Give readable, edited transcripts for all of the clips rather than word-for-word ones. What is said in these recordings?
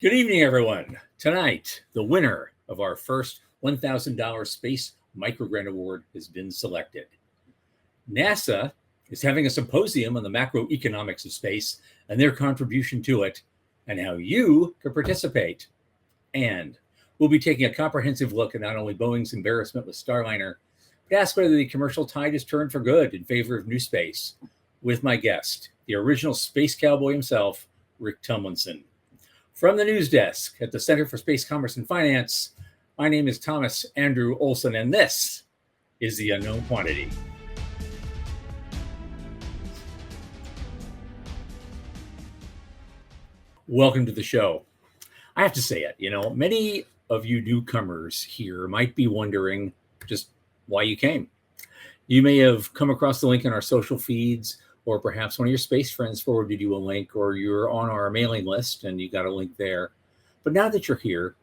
Good evening, everyone. Tonight, the winner of our first $1,000 Space Microgrant Award has been selected. NASA is having a symposium on the macroeconomics of space and their contribution to it, and how you can participate. And we'll be taking a comprehensive look at not only Boeing's embarrassment with Starliner, but ask whether the commercial tide has turned for good in favor of new space, with my guest, the original space cowboy himself, Rick Tumlinson. From the news desk at the Center for Space Commerce and Finance, my name is Thomas Andrew Olson, and this is The Unknown Quantity. Welcome to the show. I have to say it, many of you newcomers here might be wondering just why you came. You may have come across the link in our social feeds, or perhaps one of your space friends forwarded you a link, or you're on our mailing list and you got a link there. But now that you're here,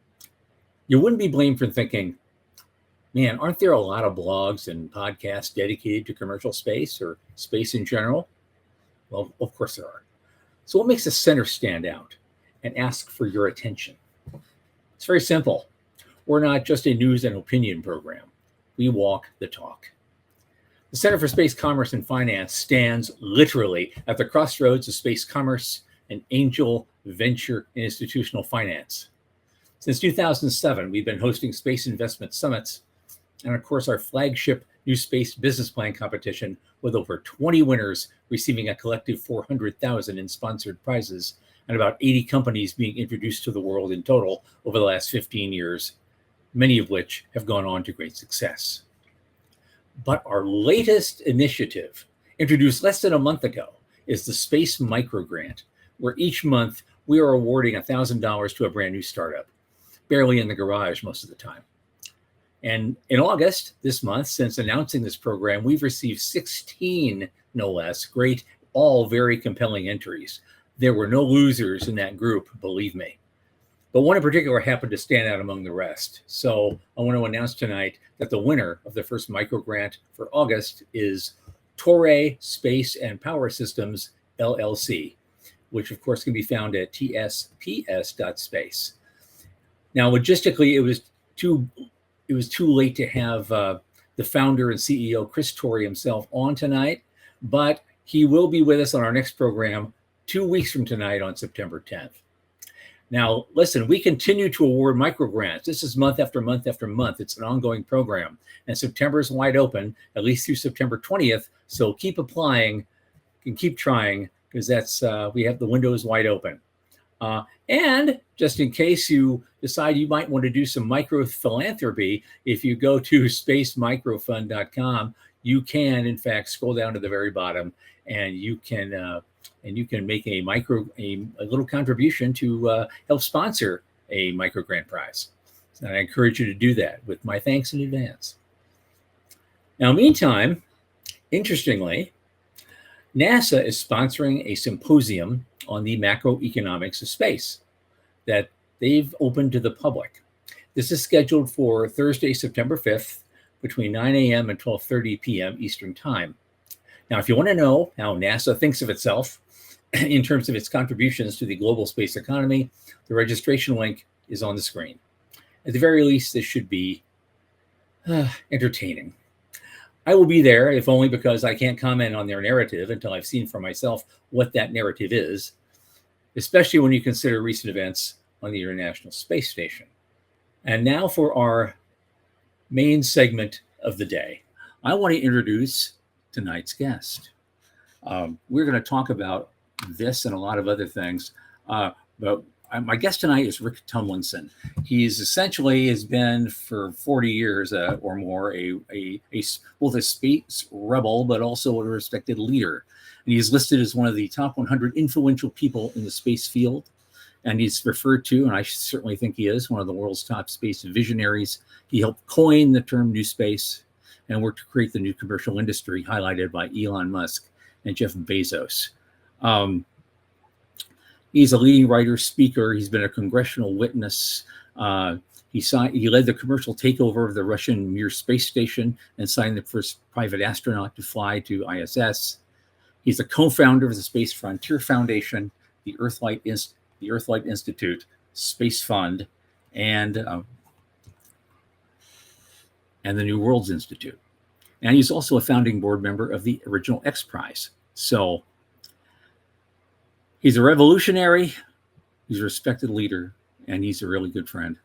you wouldn't be blamed for thinking, man, aren't there a lot of blogs and podcasts dedicated to commercial space or space in general? Well, of course there are. So what makes the center stand out and ask for your attention? It's very simple. We're not just a news and opinion program. We walk the talk. The Center for Space Commerce and Finance stands literally at the crossroads of space commerce and angel, venture, and institutional finance. Since 2007, we've been hosting space investment summits and, of course, our flagship New Space Business Plan competition with over 20 winners receiving a collective $400,000 in sponsored prizes and about 80 companies being introduced to the world in total over the last 15 years, many of which have gone on to great success. But our latest initiative, introduced less than a month ago, is the Space Microgrant, where each month we are awarding $1,000 to a brand new startup, barely in the garage most of the time. And in August, this month, since announcing this program, we've received 16, no less, great, all very compelling entries. There were no losers in that group, believe me. But one in particular happened to stand out among the rest. So I want to announce tonight that the winner of the first microgrant for August is Toray Space and Power Systems, LLC, which of course can be found at tsps.space. Now, logistically, it was too late to have the founder and CEO, Chris Toray himself, on tonight, but he will be with us on our next program 2 weeks from tonight on September 10th. Now, listen, we continue to award microgrants. This is month after month after month. It's an ongoing program. And September is wide open, at least through September 20th. So keep applying and keep trying, because we have the windows wide open. And just in case you decide you might want to do some micro philanthropy, if you go to spacemicrofund.com, you can, in fact, scroll down to the very bottom, and you can make a little contribution to help sponsor a microgrant prize. And I encourage you to do that, with my thanks in advance. Now, meantime, interestingly, NASA is sponsoring a symposium on the macroeconomics of space that they've opened to the public. This is scheduled for Thursday, September 5th, between 9 a.m. and 12:30 p.m. Eastern Time. Now, if you want to know how NASA thinks of itself in terms of its contributions to the global space economy, the registration link is on the screen. At the very least, this should be entertaining. I will be there, if only because I can't comment on their narrative until I've seen for myself what that narrative is, especially when you consider recent events on the International Space Station. And now for our main segment of the day. I want to introduce tonight's guest. We're going to talk about this and a lot of other things, but my guest tonight is Rick Tumlinson. He's essentially has been for 40 years or more both a space rebel, but also a respected leader. And he's listed as one of the top 100 influential people in the space field. And he's referred to, and I certainly think he is, one of the world's top space visionaries. He helped coin the term new space and worked to create the new commercial industry highlighted by Elon Musk and Jeff Bezos. He's a leading writer, speaker. He's been a congressional witness. He led the commercial takeover of the Russian Mir space station and signed the first private astronaut to fly to ISS. He's the co-founder of the Space Frontier Foundation, the Earthlight Institute, Space Fund, and the New Worlds Institute. And he's also a founding board member of the original X Prize. So he's a revolutionary, he's a respected leader, and he's a really good friend.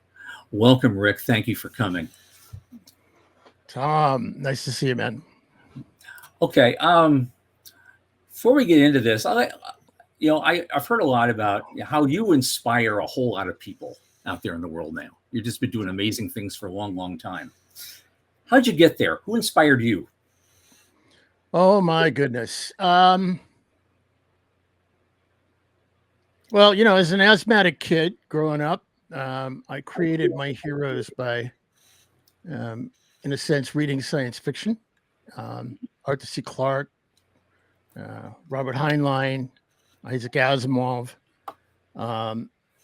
Welcome, Rick. Thank you for coming. Tom, nice to see you, man. Okay. Before we get into this, I've heard a lot about how you inspire a whole lot of people out there in the world now. You've just been doing amazing things for a long, long time. How'd you get there? Who inspired you? Oh my goodness. Well, as an asthmatic kid growing up, I created my heroes by, in a sense, reading science fiction. Arthur C. Clarke, Robert Heinlein, Isaac Asimov.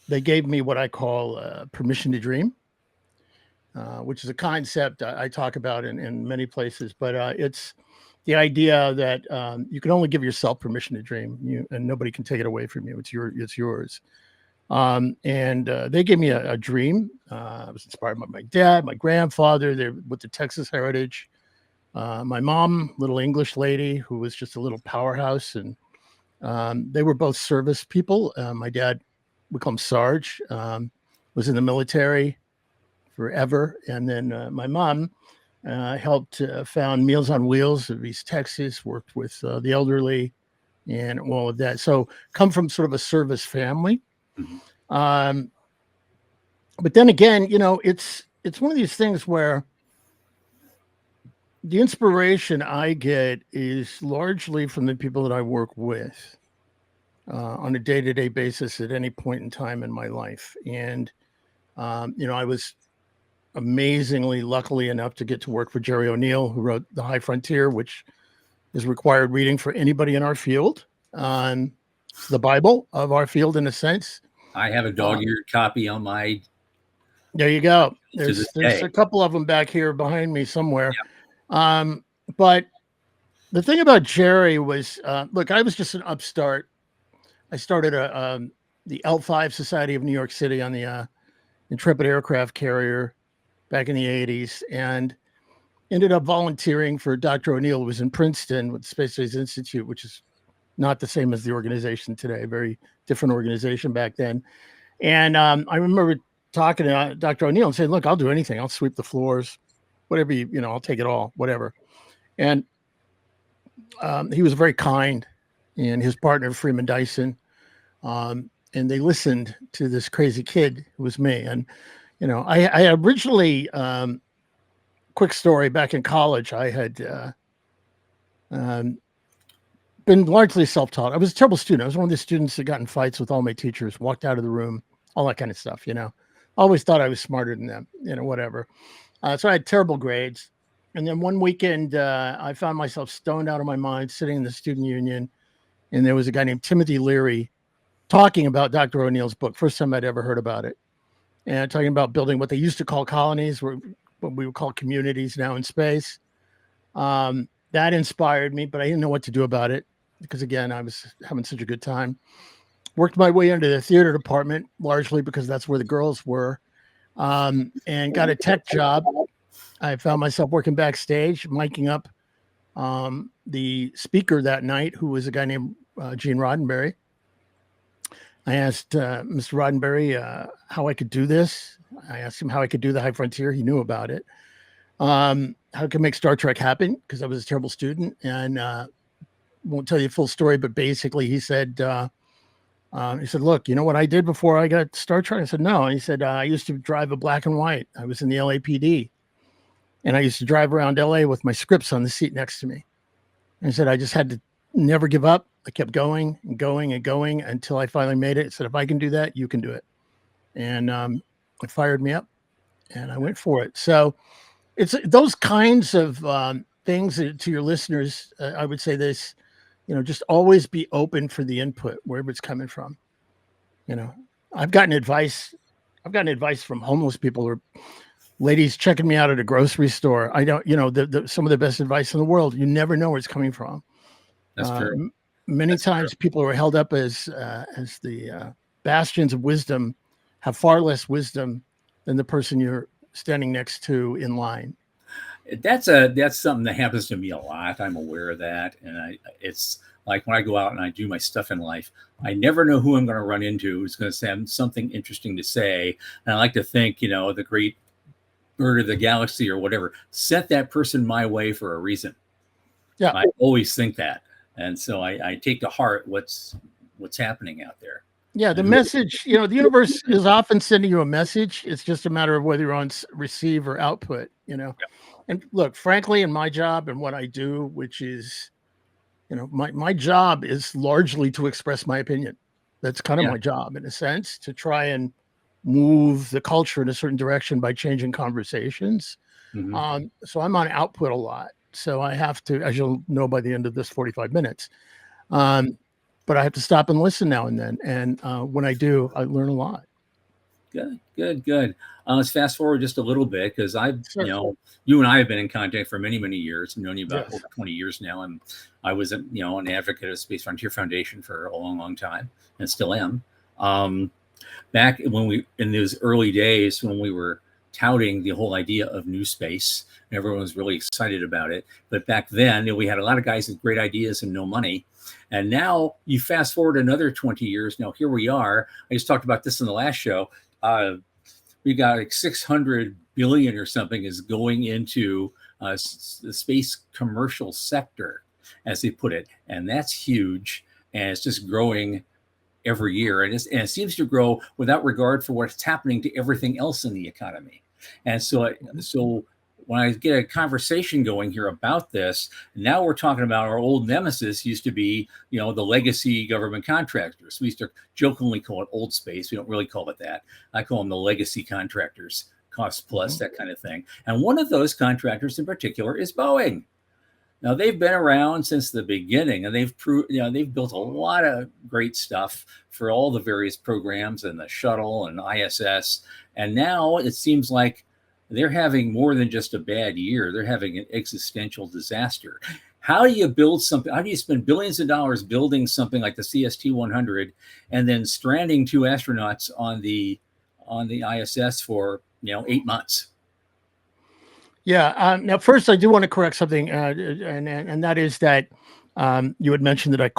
They gave me what I call permission to dream, which is a concept I talk about in many places, but it's the idea that you can only give yourself permission to dream, and nobody can take it away from you. It's yours. And they gave me a dream. I was inspired by my dad, my grandfather. They're with the Texas heritage. My mom, little English lady who was just a little powerhouse, and they were both service people. My dad, we call him Sarge, was in the military forever, and then my mom helped found Meals on Wheels of East Texas, worked with the elderly, and all of that. So come from sort of a service family. Mm-hmm. But then again, it's one of these things where the inspiration I get is largely from the people that I work with on a day-to-day basis at any point in time in my life. And, I was amazingly luckily enough to get to work for Jerry O'Neill, who wrote The High Frontier, which is required reading for anybody in our field. The Bible of our field, in a sense. I have a dog-eared copy on my... There you go. There's a couple of them back here behind me somewhere. Yeah. But the thing about Jerry was, look, I was just an upstart. I started the L5 Society of New York City on the Intrepid aircraft carrier back in the 80s, and ended up volunteering for Dr. O'Neill, who was in Princeton with the Space Systems Institute, which is not the same as the organization today, very different organization back then. And I remember talking to Dr. O'Neill and saying, look, I'll do anything. I'll sweep the floors, whatever, I'll take it all, whatever. And he was very kind, and his partner, Freeman Dyson, and they listened to this crazy kid who was me. And, I originally, quick story, back in college, I had been largely self-taught. I was a terrible student. I was one of the students that got in fights with all my teachers, walked out of the room, all that kind of stuff, Always thought I was smarter than them, whatever. So I had terrible grades. And then one weekend, I found myself stoned out of my mind, sitting in the student union. And there was a guy named Timothy Leary talking about Dr. O'Neill's book. First time I'd ever heard about it. And talking about building what they used to call colonies, what we would call communities now in space. That inspired me, but I didn't know what to do about it because, again, I was having such a good time. Worked my way into the theater department, largely because that's where the girls were, and got a tech job. I found myself working backstage, miking up the speaker that night, who was a guy named Gene Roddenberry. I asked Mr. Roddenberry how I could do this. I asked him how I could do the High Frontier. He knew about it. How I could make Star Trek happen, because I was a terrible student. And won't tell you the full story, but basically he said, look, you know what I did before I got Star Trek? I said, no. And he said, I used to drive a black and white. I was in the LAPD. And I used to drive around LA with my scripts on the seat next to me. And he said, I just had to never give up. I kept going and going and going until I finally made it. He said, if I can do that, you can do it. And it fired me up, and I went for it. So it's those kinds of things that, to your listeners, I would say this, just always be open for the input, wherever it's coming from. I've gotten advice from homeless people or ladies checking me out at a grocery store. I don't, some of the best advice in the world. You never know where it's coming from. That's true. Many times people are held up as the bastions of wisdom have far less wisdom than the person you're standing next to in line. That's something that happens to me a lot. I'm aware of that, and it's like when I go out and I do my stuff in life, I never know who I'm going to run into who's going to have something interesting to say. And I like to think, the great bird of the galaxy or whatever sent that person my way for a reason. Yeah, I always think that, and so I take to heart what's happening out there. Yeah, the message, the universe is often sending you a message. It's just a matter of whether you're on receive or output, And look, frankly, in my job and what I do, which is, my job is largely to express my opinion. That's kind of my job, in a sense, to try and move the culture in a certain direction by changing conversations. Mm-hmm. So I'm on output a lot. So I have to, as you'll know by the end of this 45 minutes, but I have to stop and listen now and then. And when I do, I learn a lot. Good. Let's fast forward just a little bit, because you and I have been in contact for many, many years. I've known you about over 20 years now. And I was, an advocate of Space Frontier Foundation for a long, long time, and still am. Back in those early days when we were touting the whole idea of new space, and everyone was really excited about it. But back then, we had a lot of guys with great ideas and no money. And now you fast forward another 20 years. Now here we are. I just talked about this in the last show. We got like 600 billion or something is going into the space commercial sector, as they put it. And that's huge. And it's just growing every year. And it seems to grow without regard for what's happening to everything else in the economy. And so when I get a conversation going here about this, now we're talking about our old nemesis used to be, the legacy government contractors. We used to jokingly call it old space. We don't really call it that. I call them the legacy contractors, cost plus, that kind of thing. And one of those contractors in particular is Boeing. Now, they've been around since the beginning, and they've built a lot of great stuff for all the various programs and the shuttle and ISS. And now it seems like they're having more than just a bad year. They're having an existential disaster. How do you build something? How do you spend billions of dollars building something like the CST-100 and then stranding 2 astronauts on the ISS for 8 months? Yeah. Now, first, I do want to correct something, and that is that you had mentioned that I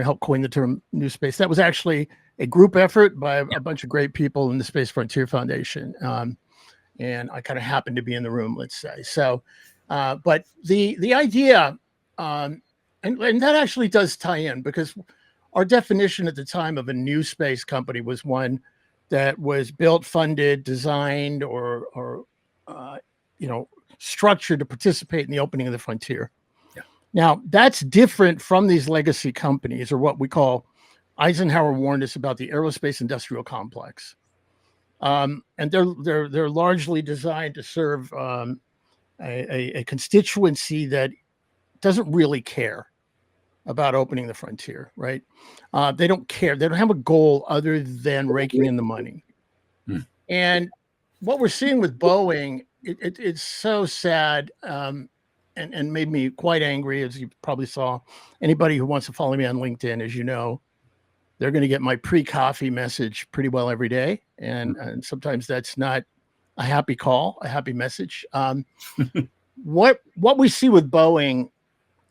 helped coin the term new space. That was actually a group effort by a bunch of great people in the Space Frontier Foundation. And I kind of happened to be in the room, let's say. So, but the idea, and that actually does tie in, because our definition at the time of a new space company was one that was built, funded, designed, or structured to participate in the opening of the frontier. Yeah. Now, that's different from these legacy companies, or what we call, Eisenhower warned us about, the aerospace industrial complex. And they're largely designed to serve a constituency that doesn't really care about opening the frontier, right? They don't care. They don't have a goal other than raking in the money. And what we're seeing with Boeing, it's so sad, and made me quite angry, as you probably saw. Anybody who wants to follow me on LinkedIn, as you know, they're going to get my pre-coffee message pretty well every day. And sometimes that's not a happy call, a happy message. What we see with Boeing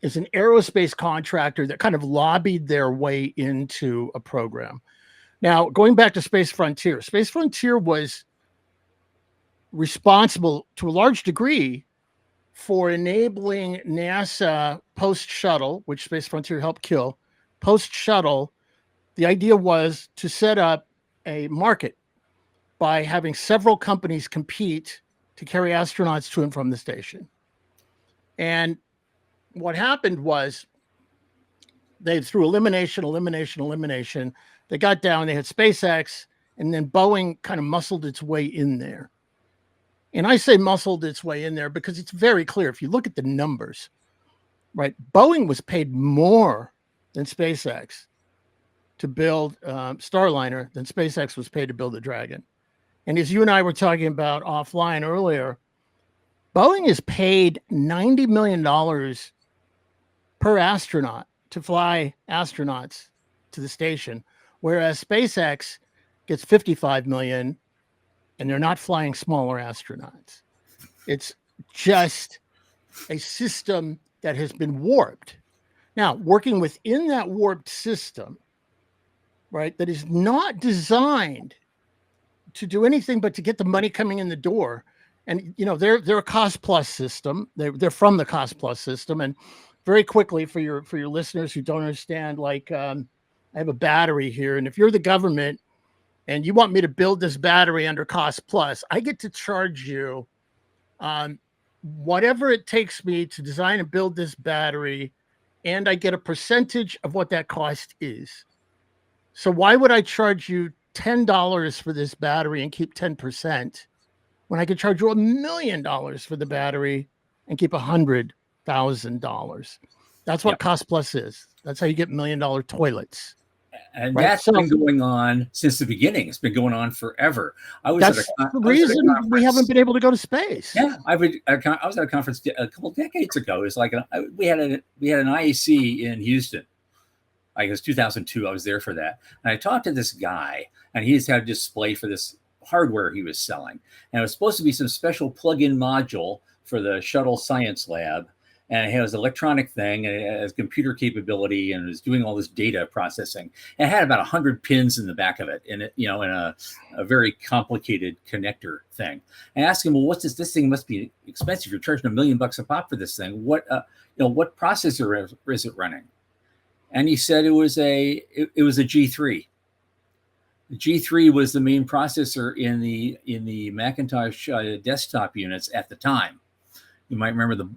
is an aerospace contractor that kind of lobbied their way into a program. Now, going back to Space Frontier was responsible to a large degree for enabling NASA post-shuttle, which Space Frontier helped kill, post-shuttle. The idea was to set up a market by having several companies compete to carry astronauts to and from the station. And what happened was, they, through elimination, they got down, they had SpaceX, and then Boeing kind of muscled its way in there. And I say muscled its way in there because it's very clear. If you look at the numbers, right, Boeing was paid more than SpaceX to build Starliner than SpaceX was paid to build the Dragon. And as you and I were talking about offline earlier, Boeing is paid $90 million per astronaut to fly astronauts to the station, whereas SpaceX gets 55 million, and they're not flying smaller astronauts. It's just a system that has been warped. Now, working within that warped system, right, that is not designed to do anything but to get the money coming in the door. And they're a cost plus system. They're from the cost plus system. And very quickly, for your listeners who don't understand, like I have a battery here, and if you're the government and you want me to build this battery under cost plus, I get to charge you whatever it takes me to design and build this battery, and I get a percentage of what that cost is. So why would I charge you $10 for this battery and keep 10% when I could charge you $1 million for the battery and keep $100,000? That's what cost plus is. That's how you get $1 million toilets. And that's been going on since the beginning. It's been going on forever. That's the reason we haven't been able to go to space. Yeah, I was at a conference a couple of decades ago. It's like we had an IAC in Houston. I guess 2002. I was there for that, and I talked to this guy, and he just had a display for this hardware he was selling, and it was supposed to be some special plug-in module for the shuttle science lab. And it has an electronic thing, and it has computer capability, and it was doing all this data processing. And it had about 100 pins in the back of it, in a very complicated connector thing. And I asked him, well, what's this? This thing must be expensive. You're charging $1 million a pop for this thing. What processor is it running? And he said it was a G3. The G3 was the main processor in the Macintosh desktop units at the time. You might remember the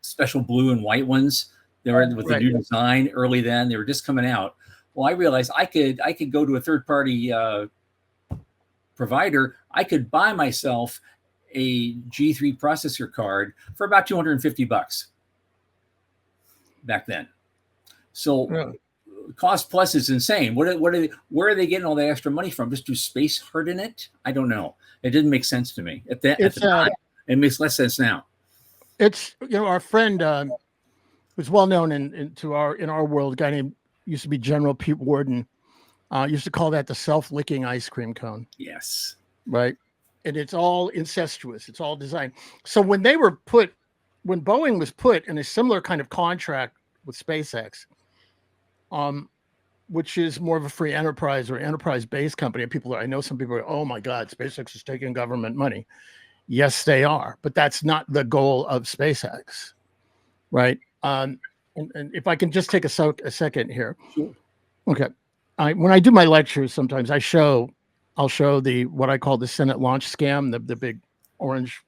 special blue and white ones. They were with the new design early then. They were just coming out. Well, I realized I could go to a third party provider. I could buy myself a G3 processor card for about $250 back then. So cost plus is insane. Where are they getting all that extra money from? Just do space hurt in it? I don't know. It didn't make sense to me at the time. It makes less sense now. It's our friend who's well known in our world, a guy named used to be General Pete Worden, used to call that the self-licking ice cream cone. Yes. Right. And it's all incestuous. It's all designed. So when Boeing was put in a similar kind of contract with SpaceX, which is more of a free enterprise or enterprise-based company, and I know some people are, oh my God, SpaceX is taking government money. Yes, they are, but that's not the goal of SpaceX, right? And if I can just take a second here. Sure. Okay. When I do my lectures, sometimes I'll show what I call the Senate launch scam, the big orange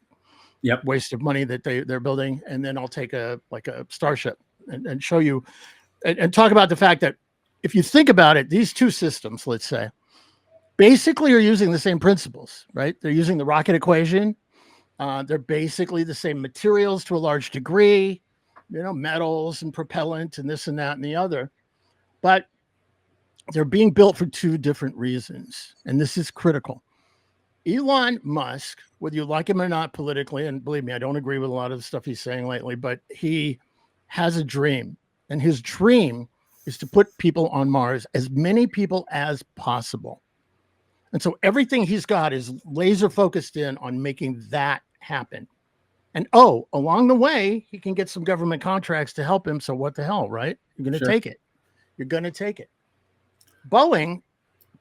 waste of money that they're building. And then I'll take a Starship and show you and talk about the fact that if you think about it, these two systems, let's say, basically are using the same principles, right? They're using the rocket equation. They're basically the same materials to a large degree, metals and propellant and this and that and the other. But they're being built for two different reasons. And this is critical. Elon Musk, whether you like him or not politically, and believe me, I don't agree with a lot of the stuff he's saying lately, but he has a dream. And his dream is to put people on Mars, as many people as possible. And so everything he's got is laser focused in on making that happen. And along the way, he can get some government contracts to help him. So what the hell, right? You're going to take it. You're going to take it. Boeing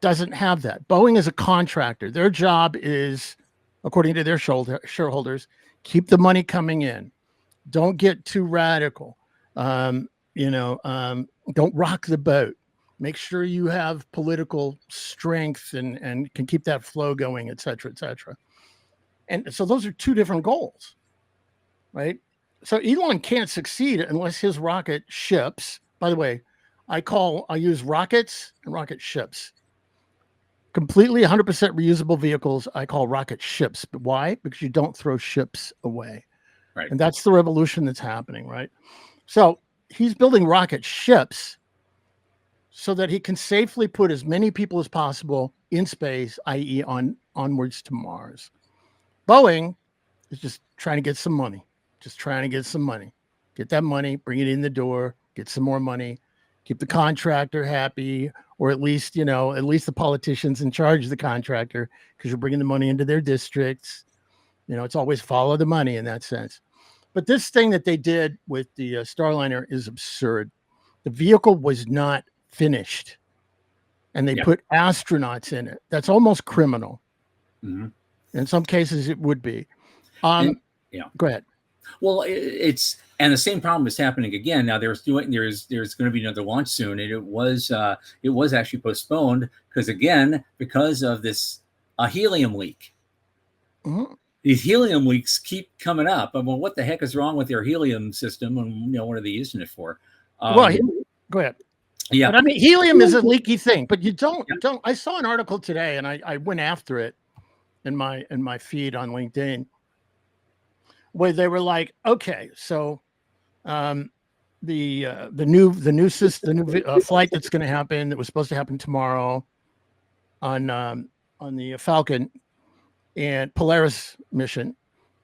doesn't have that. Boeing is a contractor. Their job is, according to their shareholders, keep the money coming in. Don't get too radical. Don't rock the boat. Make sure you have political strength and can keep that flow going, et cetera, et cetera. And so those are two different goals, right? So Elon can't succeed unless his rocket ships. By the way, I use rockets and rocket ships. Completely 100% reusable vehicles, I call rocket ships. But why? Because you don't throw ships away. Right. And that's the revolution that's happening, right? So he's building rocket ships so that he can safely put as many people as possible in space, i.e. onwards to Mars. Boeing is just trying to get some money. Get that money, bring it in the door, get some more money, keep the contractor happy, or at least the politicians in charge of the contractor, because you're bringing the money into their districts. It's always follow the money in that sense. But this thing that they did with the Starliner is absurd. The vehicle was not finished, and they put astronauts in it. That's almost criminal. Mm-hmm. In some cases, it would be. Go ahead. Well, and the same problem is happening again. Now there's going to be another launch soon, and it was actually postponed because of this helium leak. Mm-hmm. These helium leaks keep coming up. I mean, what the heck is wrong with their helium system, and what are they using it for? Go ahead. Yeah, but I mean, helium is a leaky thing, but you don't. I saw an article today, and I went after it in my feed on LinkedIn, where they were like, okay, so the new flight that's going to happen, that was supposed to happen tomorrow on the Falcon and Polaris mission,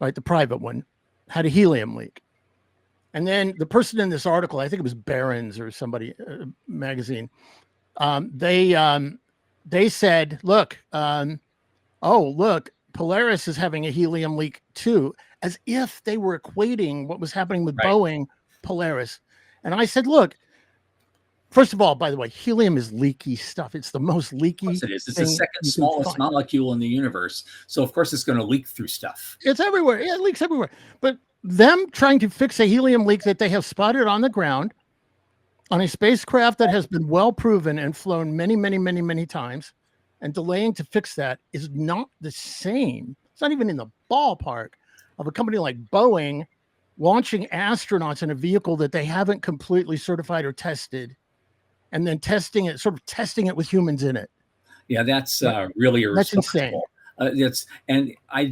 right, the private one, had a helium leak. And then the person in this article, I think it was Barron's or somebody magazine, they said, look, Polaris is having a helium leak too, as if they were equating what was happening with Boeing, Polaris. And I said, look, first of all, by the way, helium is leaky stuff. It's the most leaky. Yes, it is. It's the second smallest molecule in the universe. So of course it's going to leak through stuff. It's everywhere. Yeah, it leaks everywhere. But them trying to fix a helium leak that they have spotted on the ground on a spacecraft that has been well proven and flown many, many, many, many times, and delaying to fix that is not the same. It's not even in the ballpark of a company like Boeing launching astronauts in a vehicle that they haven't completely certified or tested, and then testing it with humans in it. Yeah, that's really irresponsible. That's insane. I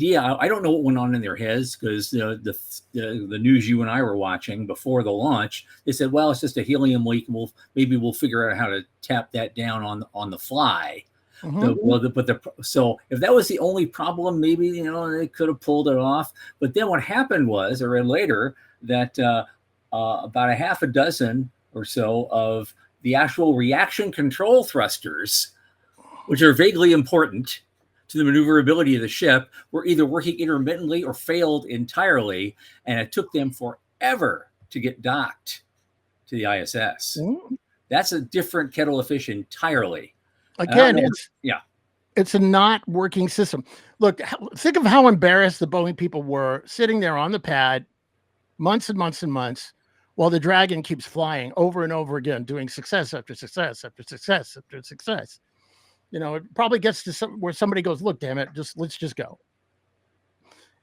don't know what went on in their heads, because the news you and I were watching before the launch, they said, well, it's just a helium leak, and we'll figure out how to tap that down on the fly. Mm-hmm. So if that was the only problem, maybe they could have pulled it off. But then what happened was, I read later, that about a half a dozen or so of the actual reaction control thrusters, which are vaguely important to the maneuverability of the ship, were either working intermittently or failed entirely, and it took them forever to get docked to the ISS. Mm-hmm. That's a different kettle of fish entirely. Again, it's a not working system. Look, think of how embarrassed the Boeing people were sitting there on the pad months and months and months while the Dragon keeps flying over and over again, doing success after success after success after success. It probably gets to where somebody goes, look, damn it, let's just go.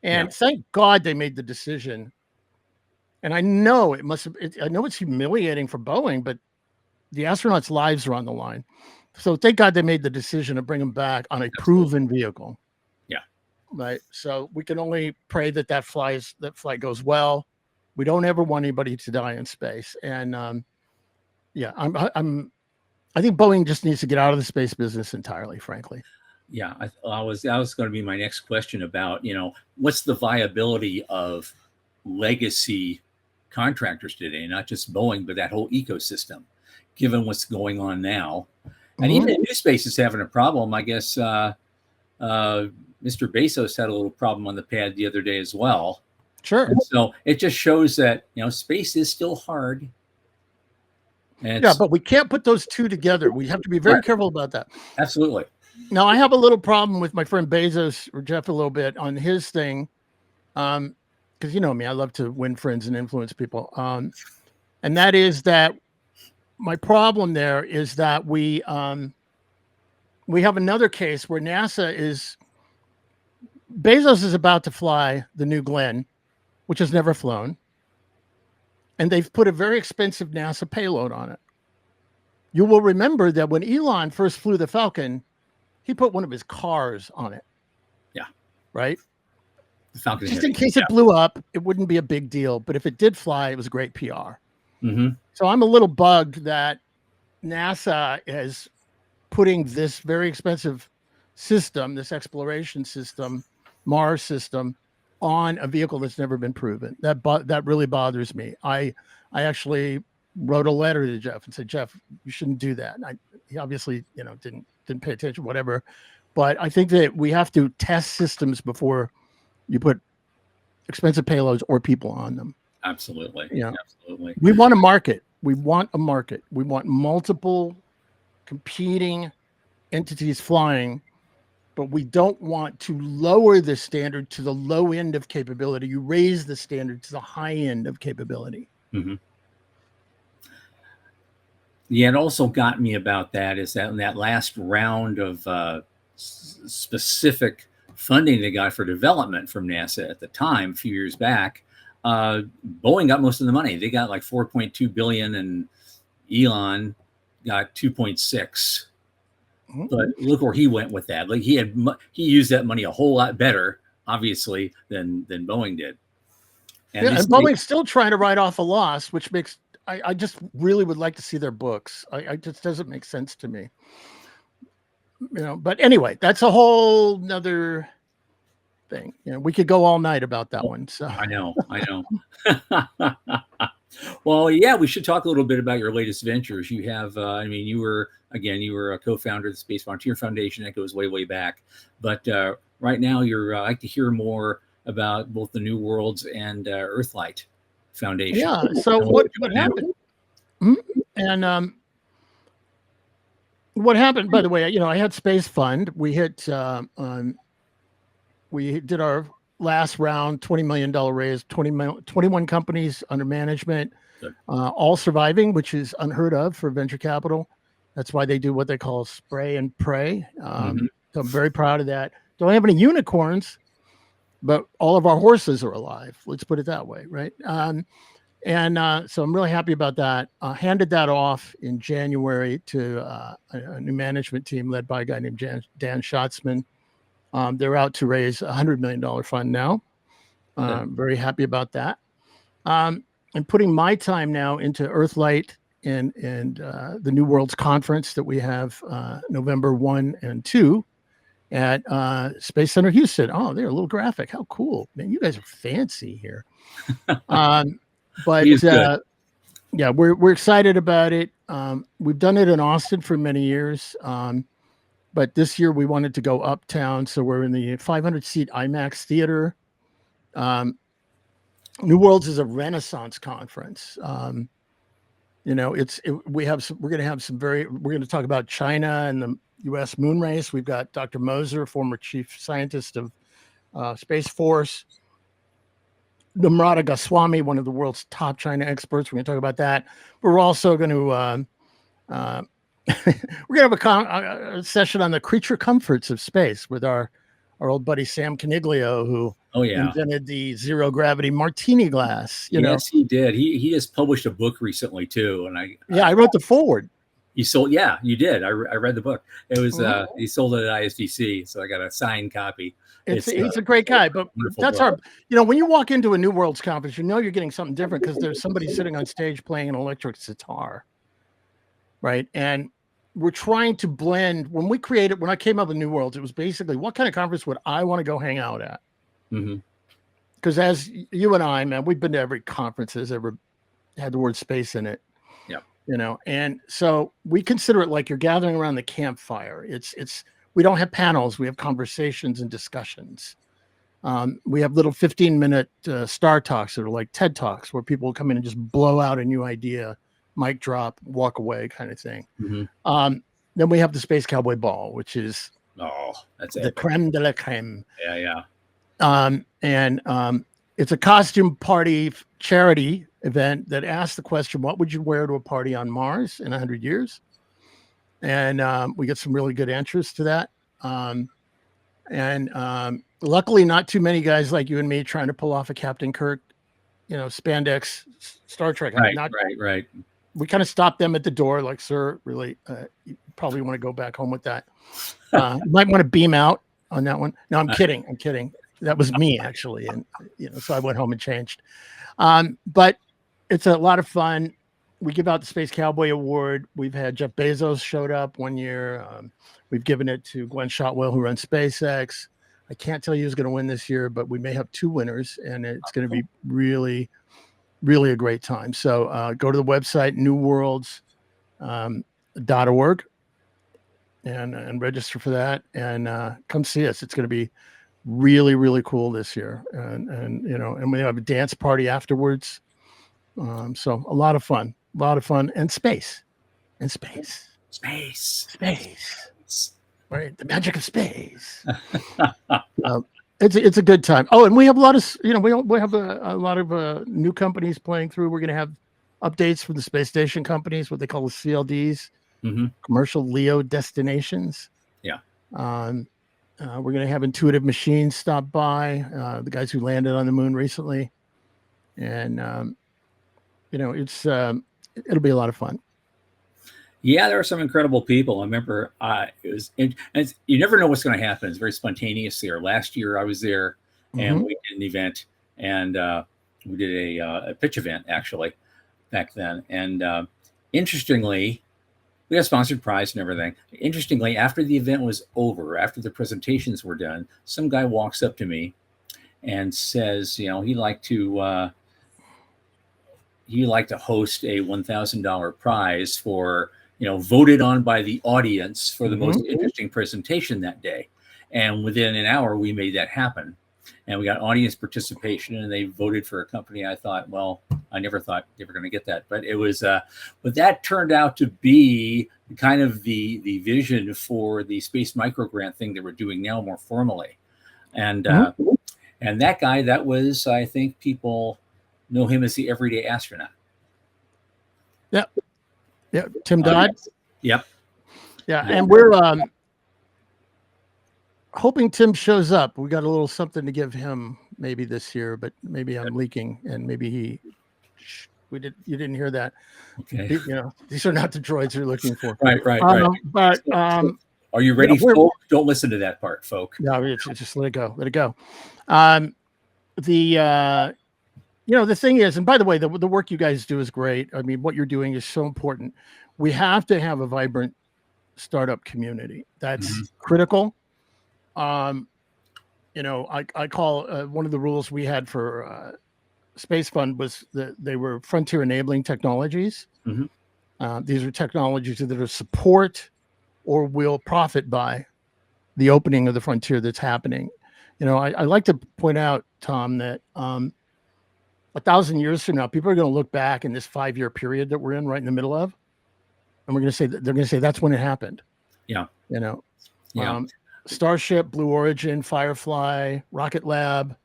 And thank God they made the decision. And I know I know it's humiliating for Boeing, but the astronauts' lives are on the line. So thank God they made the decision to bring them back on a proven vehicle. Yeah. Right. So we can only pray that flight goes well. We don't ever want anybody to die in space. And I think Boeing just needs to get out of the space business entirely, frankly. Yeah, that was going to be my next question about, what's the viability of legacy contractors today, not just Boeing, but that whole ecosystem, given what's going on now. And even New Space is having a problem. I guess Mr. Bezos had a little problem on the pad the other day as well. Sure. And so it just shows that, space is still hard. But we can't put those two together. We have to be very careful about that. Absolutely. Now, I have a little problem with my friend Bezos, or Jeff, a little bit on his thing, because you know me, I love to win friends and influence people. And that is that my problem there is that we have another case where Bezos is about to fly the New Glenn, which has never flown. And they've put a very expensive NASA payload on it. You will remember that when Elon first flew the Falcon, he put one of his cars on it. Yeah. Right? The Falcon. Just in case it blew up, it wouldn't be a big deal. But if it did fly, it was great PR. Mm-hmm. So I'm a little bugged that NASA is putting this very expensive system, this exploration system, Mars system, on a vehicle that's never been proven. That really bothers me. I actually wrote a letter to Jeff and said, Jeff, you shouldn't do that. He obviously, didn't pay attention, whatever. But I think that we have to test systems before you put expensive payloads or people on them. Absolutely. Yeah. Absolutely. We want a market. We want a market. We want multiple competing entities flying, but we don't want to lower the standard to the low end of capability. You raise the standard to the high end of capability. Mm-hmm. Yeah, it also got me about that is that in that last round of specific funding they got for development from NASA at the time, a few years back, Boeing got most of the money. They got like 4.2 billion, and Elon got 2.6. But look where he went with that. Like he used that money a whole lot better, obviously, than Boeing did. And Boeing's still trying to write off a loss, which makes I just really would like to see their books. I just doesn't make sense to me. But anyway, that's a whole nother thing. We could go all night about that one. So I know. Well, yeah, we should talk a little bit about your latest ventures. You have, you were a co-founder of the Space Frontier Foundation. That goes way, way back. But right now, I'd like to hear more about both the New Worlds and Earthlight Foundation. Yeah. So what happened? And what happened? By the way, I had Space Fund. We did our last round, $20 million raise, 21 companies under management, all surviving, which is unheard of for venture capital. That's why they do what they call spray and pray. So I'm very proud of that. Don't have any unicorns, but all of our horses are alive. Let's put it that way, right? So I'm really happy about that. Handed that off in January to a new management team led by a guy named Dan Schatzman. They're out to raise $100 million fund now. Very happy about that. And putting my time now into Earthlight and the New Worlds Conference that we have November 1 and 2 at Space Center Houston. Oh, they're a little graphic. How cool. Man, you guys are fancy here. But yeah, we're excited about it. We've done it in Austin for many years. But this year we wanted to go uptown. So we're in the 500-seat IMAX theater. New Worlds is a Renaissance conference. We're going to talk about China and the U.S. moon race. We've got Dr. Moser, former chief scientist of Space Force. Namrata Goswami, one of the world's top China experts. We're going to talk about that. But we're also going to we're going to have a session on the creature comforts of space with our old buddy Sam Caniglio, who invented the zero gravity martini glass. Yes, he did. He just published a book recently too, and I wrote the foreword. You sold? Yeah, you did. I read the book. It was he sold it at ISDC, so I got a signed copy. He's a great guy, but that's book. When you walk into a New Worlds conference, you're getting something different because there's somebody sitting on stage playing an electric sitar, right? And we're trying to blend. When I came up with New Worlds, it was basically what kind of conference would I want to go hang out at? Because as you and I, man, we've been to every conference that's ever had the word space in it. Yeah. And so we consider it like you're gathering around the campfire. We don't have panels. We have conversations and discussions. We have little 15-minute star talks that are like TED Talks where people come in and just blow out a new idea, mic drop, walk away kind of thing. Then we have the Space Cowboy Ball, which is that's the creme de la creme. Yeah. And it's a costume party charity event that asks the question, what would you wear to a party on Mars in 100 years? And we get some really good answers to that. Luckily, not too many guys like you and me trying to pull off a Captain Kirk, spandex Star Trek. Right. We kind of stopped them at the door, like, sir, really, you probably want to go back home with that. You might want to beam out on that one. No, I'm kidding. That was me, actually. And, so I went home and changed. But it's a lot of fun. We give out the Space Cowboy Award. We've had Jeff Bezos showed up one year. We've given it to Glenn Shotwell, who runs SpaceX. I can't tell you who's going to win this year, but we may have two winners, and it's going to be really really a great time. So go to the website, newworlds.org, and register for that, and come see us. It's going to be really, really cool this year. And we have a dance party afterwards. So a lot of fun, and space. Right. The magic of space. It's a good time. Oh, and we have a lot of, we have a lot of new companies playing through. We're going to have updates from the space station companies, what they call the CLDs, commercial LEO destinations. Yeah. We're going to have Intuitive Machines stop by, the guys who landed on the moon recently. And, it'll be a lot of fun. Yeah, there are some incredible people. I remember you never know what's going to happen. It's very spontaneous there. Last year I was there and we did an event, and we did a pitch event actually back then. And interestingly, we got a sponsored prize and everything. Interestingly, after the event was over, after the presentations were done, some guy walks up to me and says, he'd like to host a $1,000 prize for, voted on by the audience for the most interesting presentation that day. And within an hour, we made that happen. And we got audience participation, and they voted for a company. I thought, well, I never thought they were going to get that. But it was, but that turned out to be kind of the vision for the space micro grant thing that we're doing now more formally. And that guy, that was, I think people know him as the everyday astronaut. Yep. Yeah, Tim Dodd. Yep. Yeah, and we're hoping Tim shows up. We got a little something to give him maybe this year, but maybe I'm leaking, and maybe you didn't hear that. Okay. These are not the droids you're looking for. Right. But are you ready, folk? Don't listen to that part, folk. No, it's just let it go. Let it go. The thing is, and by the way, the work you guys do is great. I mean, what you're doing is so important. We have to have a vibrant startup community. That's critical. I call one of the rules we had for Space Fund was that they were frontier enabling technologies. These are technologies that are support or will profit by the opening of the frontier that's happening. I like to point out, Tom, that 1,000 years from now, people are going to look back in this 5-year period that we're in right in the middle of, and they're going to say that's when it happened. Yeah. Starship, Blue Origin, Firefly, Rocket Lab,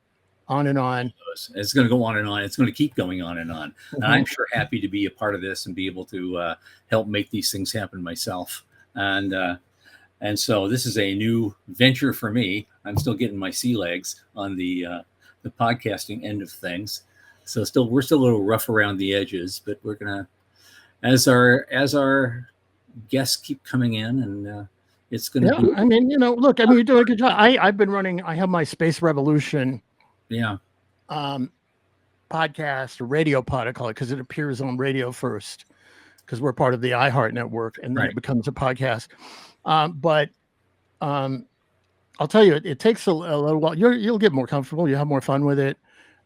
on and on. It's going to go on and on. It's going to keep going on and on. And I'm sure happy to be a part of this and be able to help make these things happen myself. And so this is a new venture for me. I'm still getting my sea legs on the podcasting end of things. So we're still a little rough around the edges, but we're gonna, as our guests keep coming in, and it's gonna. Yeah, I mean, look, I mean, you're doing a good job. I've been running. I have my Space Revolution. Yeah. Podcast or radio pod, I call it, because it appears on radio first, because we're part of the iHeart network, and then it becomes a podcast. But I'll tell you, it takes a little while. You'll get more comfortable. You have more fun with it.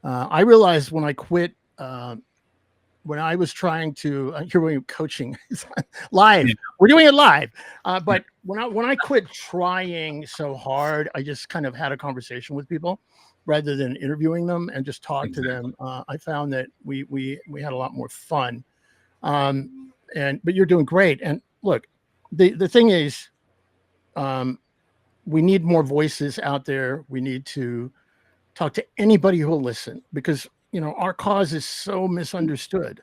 I realized when I quit, when I was trying to, here we're coaching live. Yeah. We're doing it live. But when I quit trying so hard, I just kind of had a conversation with people rather than interviewing them and just talk to them. I found that we had a lot more fun. But you're doing great. And look, the thing is, we need more voices out there. We need to talk to anybody who will listen, because our cause is so misunderstood.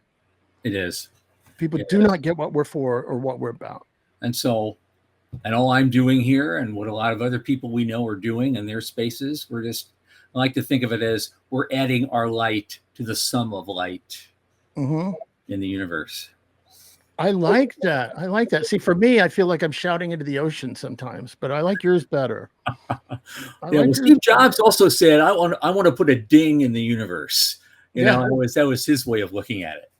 It is. People do not get what we're for or what we're about. And so, and all I'm doing here, and what a lot of other people we know are doing in their spaces, I like to think of it as we're adding our light to the sum of light in the universe. I like that. See, for me, I feel like I'm shouting into the ocean sometimes, but I like yours better. Steve Jobs also said, I want to put a ding in the universe. That was his way of looking at it.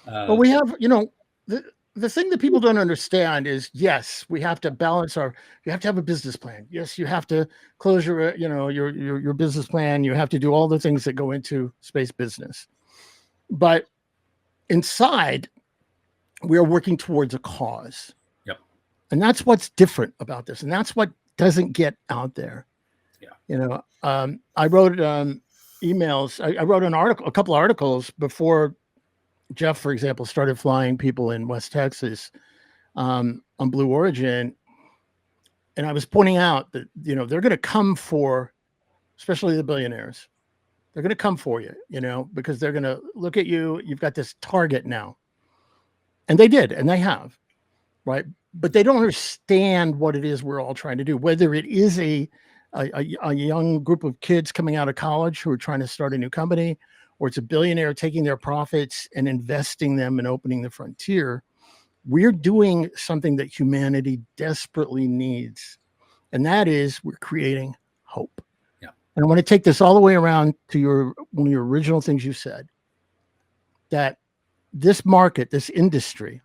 But we have, the thing that people don't understand is, yes, we have to balance you have to have a business plan. Yes, you have to close your business plan. You have to do all the things that go into space business. But inside, we are working towards a cause. Yep. And that's what's different about this. And that's what doesn't get out there. Yeah. You know, I wrote emails. I wrote a couple of articles before Jeff, for example, started flying people in West Texas on Blue Origin. And I was pointing out that, you know, they're going to come for, especially the billionaires. They're going to come for you, you know, because they're going to look at you. You've got this target now. And they did, and they have, right? But they don't understand what it is we're all trying to do, whether it is a young group of kids coming out of college who are trying to start a new company, or it's a billionaire taking their profits and investing them and opening the frontier. We're doing something that humanity desperately needs, and that is we're creating hope. Yeah. And I want to take this all the way around to one of your original things you said, that this market, this industry,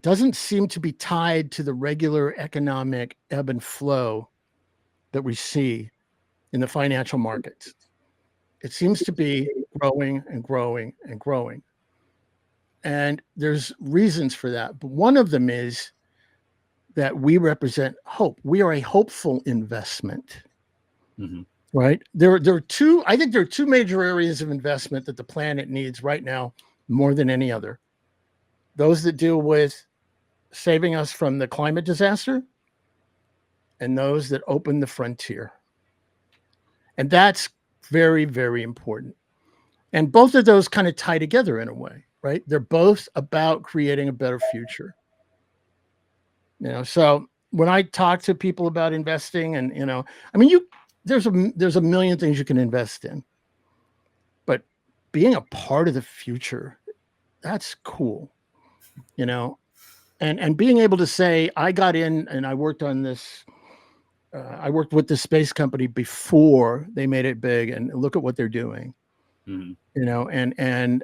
doesn't seem to be tied to the regular economic ebb and flow that we see in the financial markets. It seems to be growing and growing and growing. And there's reasons for that. But one of them is that we represent hope. We are a hopeful investment. Mm-hmm. Right? I think there are two major areas of investment that the planet needs right now more than any other. Those that deal with saving us from the climate disaster, and those that open the frontier. And that's very, very important. And both of those kind of tie together in a way, right? They're both about creating a better future. You know, so when I talk to people about investing, and, you know, I mean, there's a million things you can invest in, but being a part of the future, that's cool, you know, and being able to say, I got in and I worked on this. I worked with this space company before they made it big, and look at what they're doing, Mm-hmm. you know, and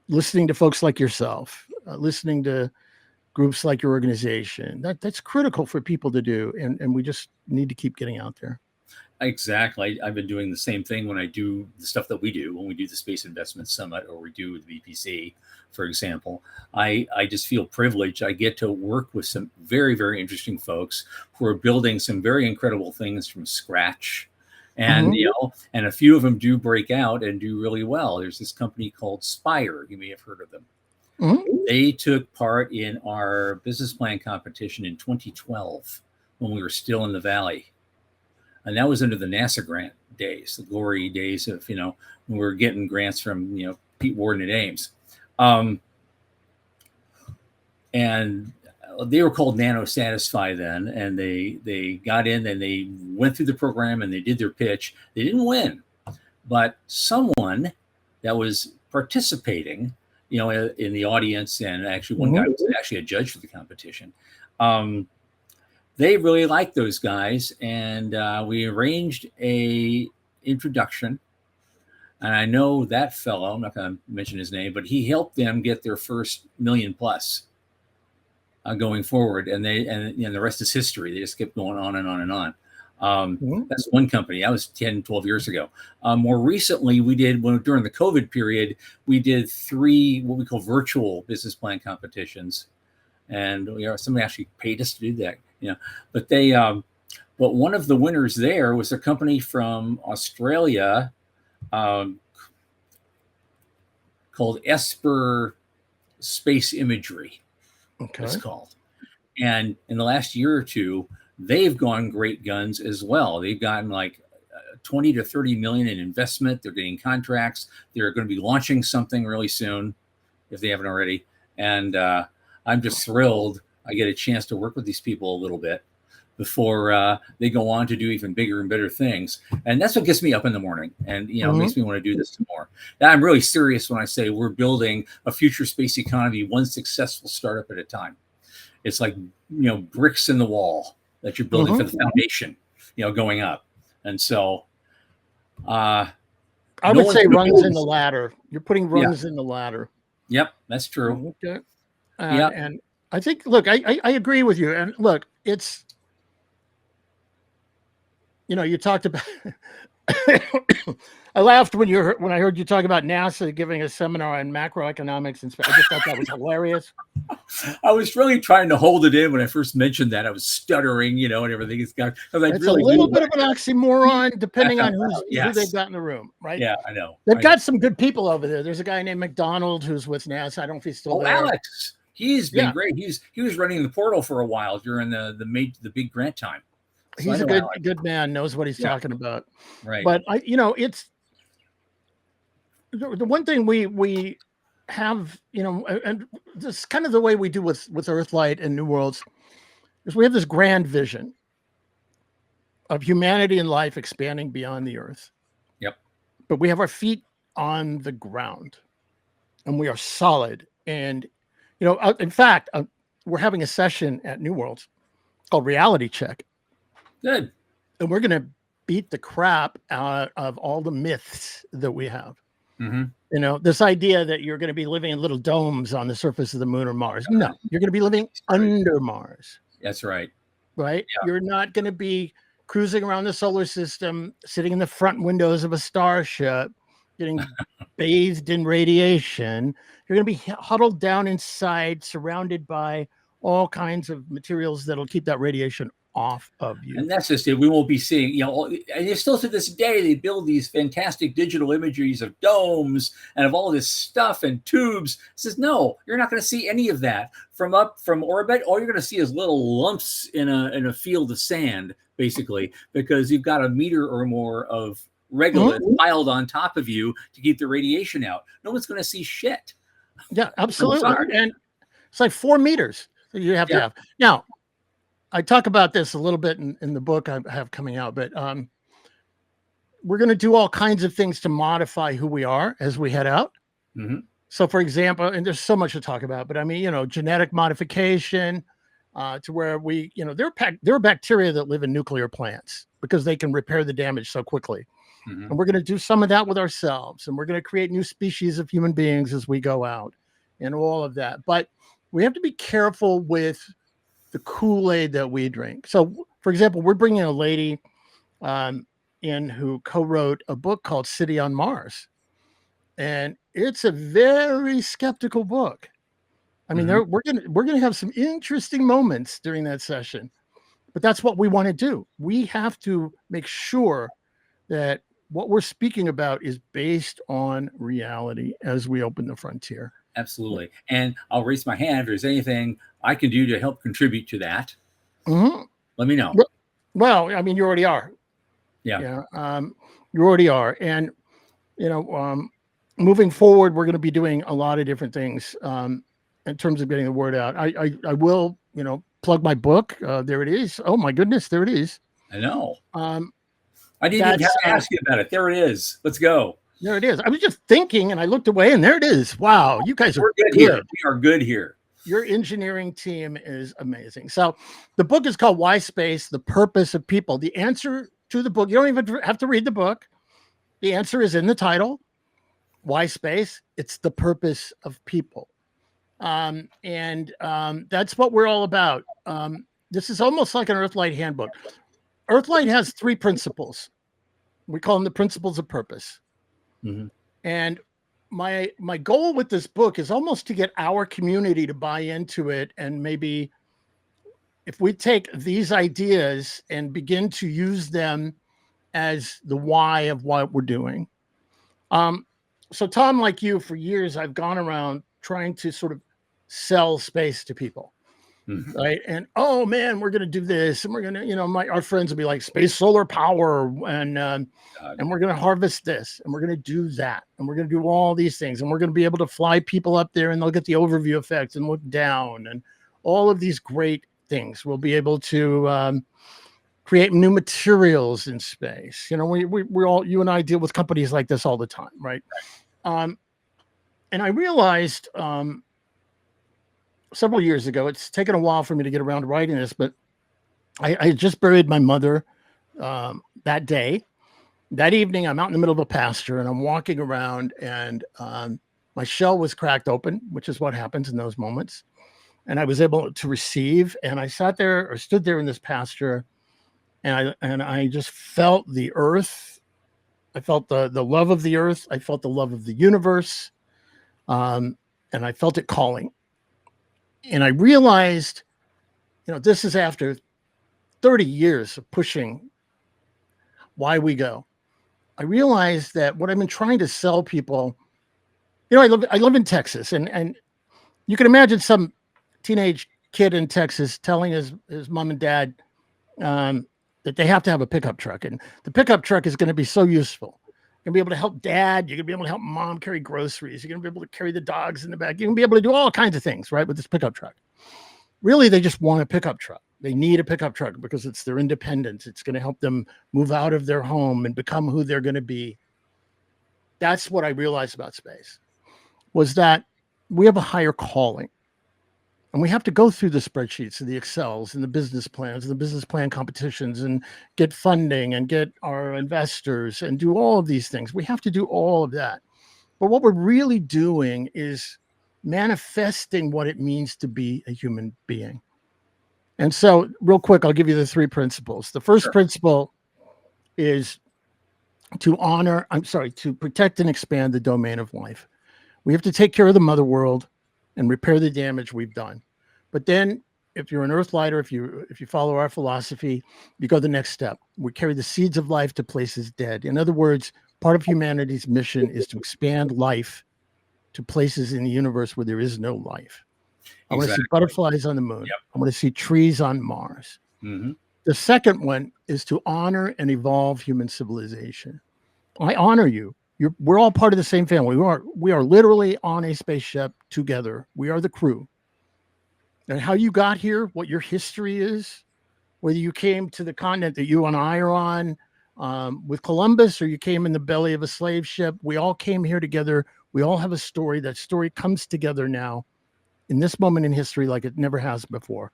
listening to folks like yourself, listening to groups like your organization, that's critical for people to do. And we just need to keep getting out there. Exactly. I've been doing the same thing when I do the stuff that we do, when we do the Space Investment Summit, or we do the VPC, for example. I just feel privileged. I get to work with some very, very interesting folks who are building some very incredible things from scratch. And, you know, and a few of them do break out and do really well. There's this company called Spire. You may have heard of them. Mm-hmm. They took part in our business plan competition in 2012 when we were still in the Valley. And that was under the NASA grant days, the glory days of, you know, when we were getting grants from, you know, Pete Warden at Ames. And they were called Nano Satisfy then. And they got in and they went through the program and they did their pitch. They didn't win, but someone that was participating, you know, in the audience, and actually one guy was actually a judge for the competition. They really liked those guys, and we arranged a introduction. And I know that fellow, I'm not going to mention his name, but he helped them get their first $1 million plus going forward. And you know, the rest is history. They just kept going on and on and on. That's one company. That was 10, 12 years ago. More recently, we did, during the COVID period, we did 3 what we call virtual business plan competitions. And you know, somebody actually paid us to do that. You know, but but one of the winners there was a company from Australia called Esper Space Imagery. Okay. It's called. And in the last year or two, they've gone great guns as well. They've gotten like 20 to 30 million in investment. They're getting contracts. They're going to be launching something really soon, if they haven't already. And I'm just thrilled I get a chance to work with these people a little bit before they go on to do even bigger and better things. And that's what gets me up in the morning, and, you know, makes me want to do this some more. Now, I'm really serious when I say we're building a future space economy, one successful startup at a time. It's like, you know, bricks in the wall that you're building for the foundation, you know, going up. And so I would say rungs in the ladder. You're putting rungs in the ladder. Yep, that's true. Okay. And I think, look, I agree with you. And look, it's, you know, you talked about I laughed when I heard you talk about NASA giving a seminar on macroeconomics and I just thought that was hilarious. I was really trying to hold it in when I first mentioned that. I was stuttering, and everything. It's a little bit of an oxymoron, depending on who they've got in the room, right? Yeah, I know. They've got some good people over there. There's a guy named McDonald who's with NASA. I don't know if he's still there. Alex. He's been great. He was running the portal for a while during the big grant time. So he's a good man, knows what he's talking about. Right. But it's the one thing we have, and this is kind of the way we do with Earthlight and New Worlds, is we have this grand vision of humanity and life expanding beyond the Earth. Yep. But we have our feet on the ground, and we are solid. And in fact, we're having a session at New Worlds called Reality Check. Good. And we're going to beat the crap out of all the myths that we have. Mm-hmm. This idea that you're going to be living in little domes on the surface of the moon or Mars. No, you're going to be living under Mars. That's right. Right? Yeah. You're not going to be cruising around the solar system, sitting in the front windows of a starship, getting bathed in radiation. You're going to be huddled down inside, surrounded by all kinds of materials that'll keep that radiation off of you. And that's just it. We won't be seeing, and still to this day, they build these fantastic digital imageries of domes and of all this stuff and tubes. It says, no, you're not going to see any of that from orbit. All you're going to see is little lumps in a field of sand, basically, because you've got a meter or more of regolith piled on top of you to keep the radiation out. No one's going to see shit. Yeah, absolutely. And it's like 4 meters that you have to have. Now, I talk about this a little bit in the book I have coming out, but we're going to do all kinds of things to modify who we are as we head out. Mm-hmm. So, for example, and there's so much to talk about, but I mean, genetic modification to where there are bacteria that live in nuclear plants because they can repair the damage so quickly. Mm-hmm. And we're going to do some of that with ourselves, and we're going to create new species of human beings as we go out and all of that. But we have to be careful with the Kool-Aid that we drink. So, for example, we're bringing a lady in who co-wrote a book called City on Mars. And it's a very skeptical book. I mean, we're gonna have some interesting moments during that session, but that's what we want to do. We have to make sure that what we're speaking about is based on reality as we open the frontier. Absolutely. And I'll raise my hand if there's anything I can do to help contribute to that. Mm-hmm. Let me know. Well, I mean, you already are. Yeah. You already are. And, moving forward, we're going to be doing a lot of different things in terms of getting the word out. I will, plug my book. There it is. Oh, my goodness. There it is. I know. I didn't even have to ask you about it. There it is. Let's go. There it is. I was just thinking and I looked away and there it is. Wow. You guys are good here. We are good here. Your engineering team is amazing. So the book is called Why Space? The Purpose of People. The answer to the book, you don't even have to read the book. The answer is in the title. Why Space? It's the purpose of people. And that's what we're all about. This is almost like an Earthlight handbook. Earthlight has 3 principles. We call them the principles of purpose. Mm-hmm. And my goal with this book is almost to get our community to buy into it. And maybe if we take these ideas and begin to use them as the why of what we're doing. So Tom, like you, for years, I've gone around trying to sort of sell space to people. Mm-hmm. Right. And, oh man, we're going to do this. And we're going to, our friends will be like space solar power and we're going to harvest this and we're going to do that. And we're going to do all these things. And we're going to be able to fly people up there and they'll get the overview effects and look down and all of these great things. We'll be able to create new materials in space. We all, you and I deal with companies like this all the time. Right. And I realized, several years ago, it's taken a while for me to get around to writing this, but I just buried my mother that day. That evening, I'm out in the middle of a pasture and I'm walking around and my shell was cracked open, which is what happens in those moments. And I was able to receive, and I stood there in this pasture and I just felt the earth I felt the love of the earth. I felt the love of the universe. And I felt it calling. And I realized, this is after 30 years of pushing why we go. I realized that what I've been trying to sell people, I live in Texas, and you can imagine some teenage kid in Texas telling his mom and dad that they have to have a pickup truck, and the pickup truck is going to be so useful. You're going to be able to help dad. You're going to be able to help mom carry groceries. You're going to be able to carry the dogs in the back. You're going to be able to do all kinds of things, right, with this pickup truck. Really, they just want a pickup truck. They need a pickup truck because it's their independence. It's going to help them move out of their home and become who they're going to be. That's what I realized about space, was that we have a higher calling. And we have to go through the spreadsheets and the Excels and the business plans and the business plan competitions and get funding and get our investors and do all of these things. We have to do all of that. But what we're really doing is manifesting what it means to be a human being. And so real quick, I'll give you the 3 principles. The first principle is to protect and expand the domain of life. We have to take care of the mother world and repair the damage we've done. But then if you're an earthlighter, if you follow our philosophy, you go the next step. We carry the seeds of life to places dead. In other words, part of humanity's mission is to expand life to places in the universe where there is no life. I want to see butterflies on the moon. Yep. I want to see trees on Mars. Mm-hmm. The second one is to honor and evolve human civilization. I honor you. We're all part of the same family. We are literally on a spaceship together. We are the crew. And how you got here, what your history is, whether you came to the continent that you and I are on with Columbus, or you came in the belly of a slave ship, we all came here together. We all have a story. That story comes together now in this moment in history like it never has before.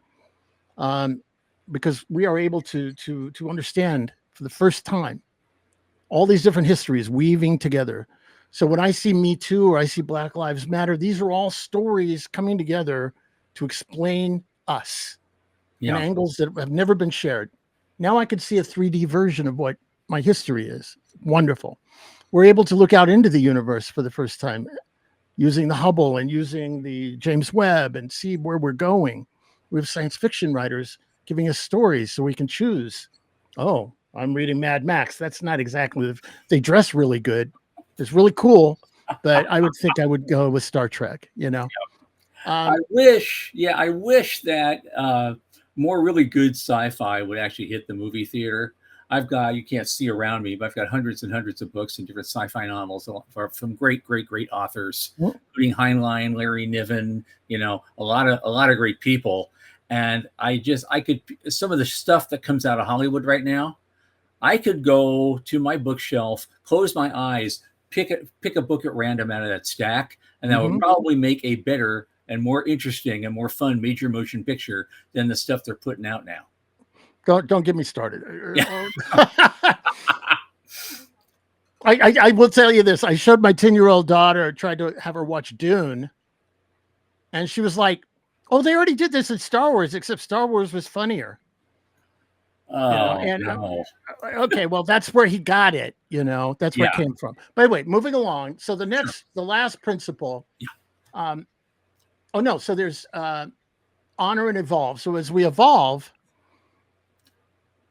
Because we are able to understand for the first time all these different histories weaving together. So when I see Me Too or I see Black Lives Matter, these are all stories coming together to explain us in angles that have never been shared. Now I can see a 3D version of what my history is. Wonderful. We're able to look out into the universe for the first time using the Hubble and using the James Webb and see where we're going. We have science fiction writers giving us stories so we can choose. Oh, I'm reading Mad Max. That's not exactly, they dress really good. It's really cool, but I would think I would go with Star Trek, I wish that more really good sci-fi would actually hit the movie theater. You can't see around me, but I've got hundreds and hundreds of books and different sci-fi novels from great authors, including Heinlein, Larry Niven, a lot of great people. And some of the stuff that comes out of Hollywood right now, I could go to my bookshelf, close my eyes, pick a book at random out of that stack, and that would probably make a better and more interesting and more fun major motion picture than the stuff they're putting out now. Don't get me started. I will tell you this. I showed my 10-year-old daughter, tried to have her watch Dune, and she was like, "Oh, they already did this in Star Wars, except Star Wars was funnier." No. Okay, well, that's where he got it. That's where it came from. But anyway, moving along. So the last principle. So there's honor and evolve. So as we evolve,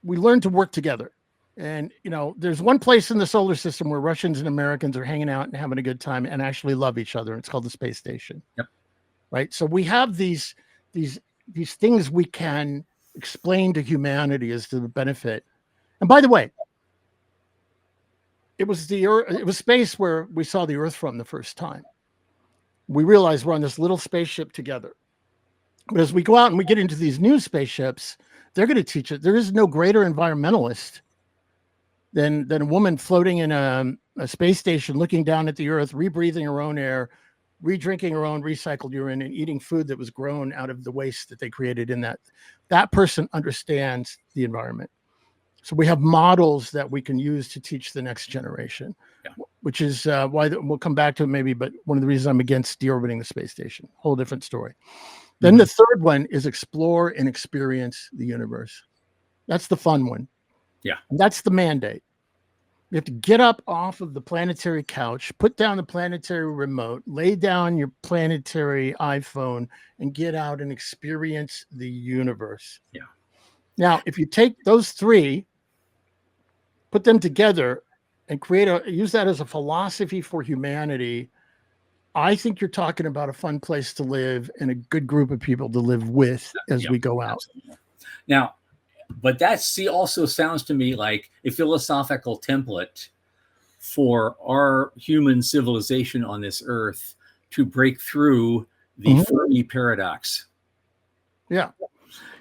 we learn to work together. And, there's one place in the solar system where Russians and Americans are hanging out and having a good time and actually love each other. It's called the space station. Yep. Right. So we have these things we can explain to humanity as to the benefit. And by the way, it was space where we saw the Earth from the first time. We realize we're on this little spaceship together. But as we go out and we get into these new spaceships, they're going to teach it. There is no greater environmentalist than a woman floating in a space station, looking down at the Earth, rebreathing her own air, re-drinking her own recycled urine, and eating food that was grown out of the waste that they created in that. That person understands the environment. So we have models that we can use to teach the next generation, which is why we'll come back to it maybe, but one of the reasons I'm against deorbiting the space station. Whole different story. Then the third one is explore and experience the universe. That's the fun one. Yeah. And that's the mandate. You have to get up off of the planetary couch, put down the planetary remote, lay down your planetary iPhone, and get out and experience the universe. Yeah. Now, if you take those three, put them together, and use that as a philosophy for humanity, I think you're talking about a fun place to live and a good group of people to live with as we go out. Absolutely. Now, but that also sounds to me like a philosophical template for our human civilization on this earth to break through the Fermi paradox. Yeah.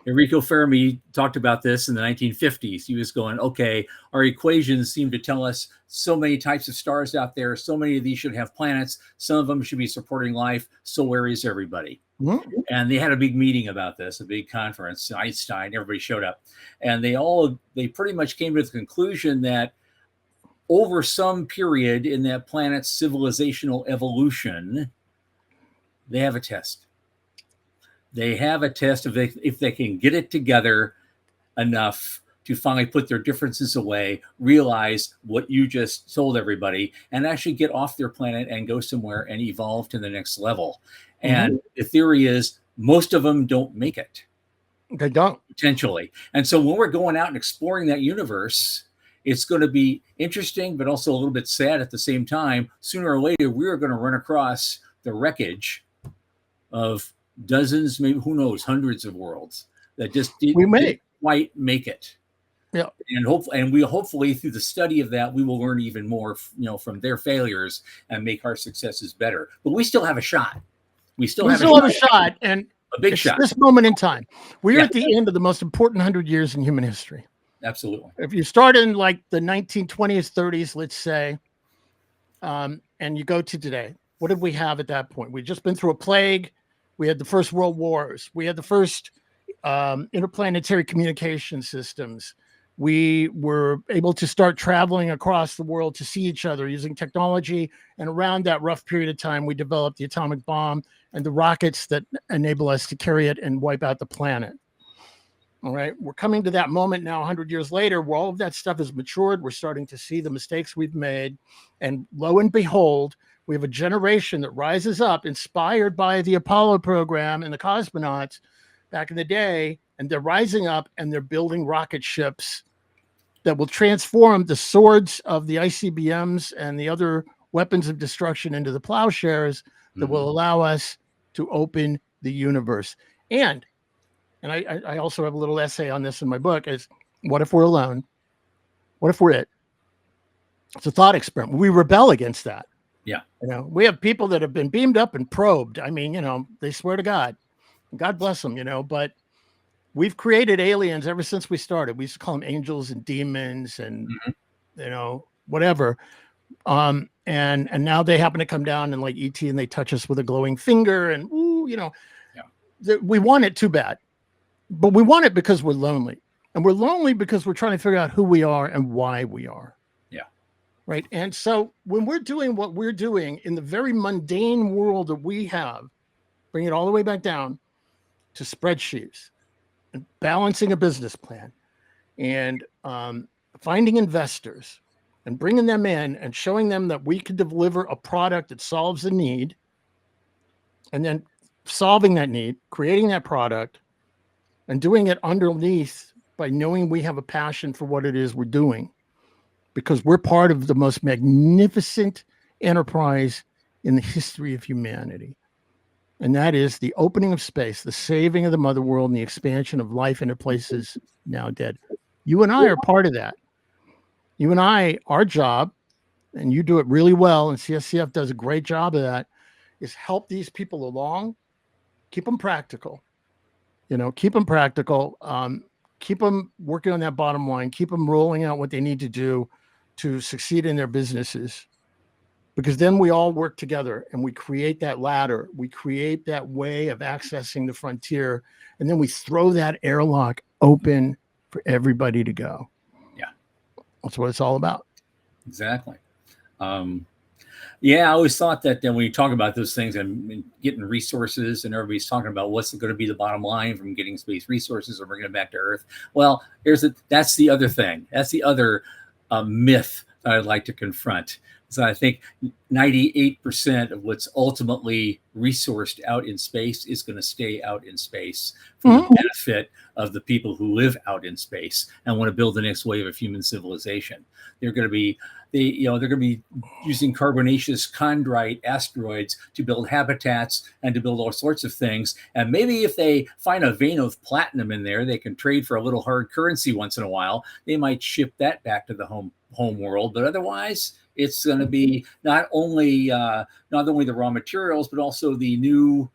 Enrico Fermi talked about this in the 1950s. He was going, okay, our equations seem to tell us so many types of stars out there. So many of these should have planets. Some of them should be supporting life. So where is everybody? And they had a big meeting about this, a big conference. Einstein, everybody showed up. And they pretty much came to the conclusion that over some period in that planet's civilizational evolution, they have a test. They have a test if they can get it together enough to finally put their differences away, realize what you just told everybody, and actually get off their planet and go somewhere and evolve to the next level. And the theory is most of them don't make it. They don't. Potentially. And so when we're going out and exploring that universe, it's going to be interesting, but also a little bit sad at the same time. Sooner or later, we're going to run across the wreckage of dozens, maybe who knows, hundreds of worlds that just didn't quite make it. Yeah, and hopefully through the study of that, we will learn even more, from their failures and make our successes better. But we still have a shot. We still have a shot, and a big shot. This moment in time, we are at the end of the most important 100 years in human history. Absolutely. If you start in like the 1920s, 30s, let's say, and you go to today, what did we have at that point? We'd just been through a plague. We had the first world wars. We had the first interplanetary communication systems. We were able to start traveling across the world to see each other using technology. And around that rough period of time, we developed the atomic bomb and the rockets that enable us to carry it and wipe out the planet. All right. We're coming to that moment now, 100 years later, where all of that stuff is matured. We're starting to see the mistakes we've made. And lo and behold, we have a generation that rises up, inspired by the Apollo program and the cosmonauts back in the day, and they're rising up and they're building rocket ships that will transform the swords of the ICBMs and the other weapons of destruction into the plowshares that will allow us to open the universe. And I also have a little essay on this in my book, is what if we're alone? What if we're it? It's a thought experiment. We rebel against that. Yeah. We have people that have been beamed up and probed. I mean, they swear to God. God bless them, but we've created aliens ever since we started. We used to call them angels and demons and, whatever. And now they happen to come down and like ET and they touch us with a glowing finger and, we want it too bad. But we want it because we're lonely. And we're lonely because we're trying to figure out who we are and why we are. Right. And so when we're doing what we're doing in the very mundane world that we have, bring it all the way back down to spreadsheets and balancing a business plan and finding investors and bringing them in and showing them that we can deliver a product that solves a need, and then solving that need, creating that product and doing it underneath by knowing we have a passion for what it is we're doing. Because we're part of the most magnificent enterprise in the history of humanity. And that is the opening of space, the saving of the mother world, and the expansion of life into places now dead. You and I are part of that. You and I, our job, and you do it really well, and CSCF does a great job of that, is help these people along, keep them practical. Keep them practical, keep them working on that bottom line, keep them rolling out what they need to do to succeed in their businesses, because then we all work together and we create that ladder. We create that way of accessing the frontier. And then we throw that airlock open for everybody to go. Yeah. That's what it's all about. Exactly. I always thought that when you talk about those things and getting resources and everybody's talking about what's going to be the bottom line from getting space resources or bringing it back to Earth. Well, that's the other thing. That's the other myth that I'd like to confront. So I think 98% of what's ultimately resourced out in space is going to stay out in space for the benefit of the people who live out in space and want to build the next wave of human civilization. They're going to be they're going to be using carbonaceous chondrite asteroids to build habitats and to build all sorts of things. And maybe if they find a vein of platinum in there, they can trade for a little hard currency once in a while. They might ship that back to the home world, but otherwise it's going to be not only the raw materials, but also the new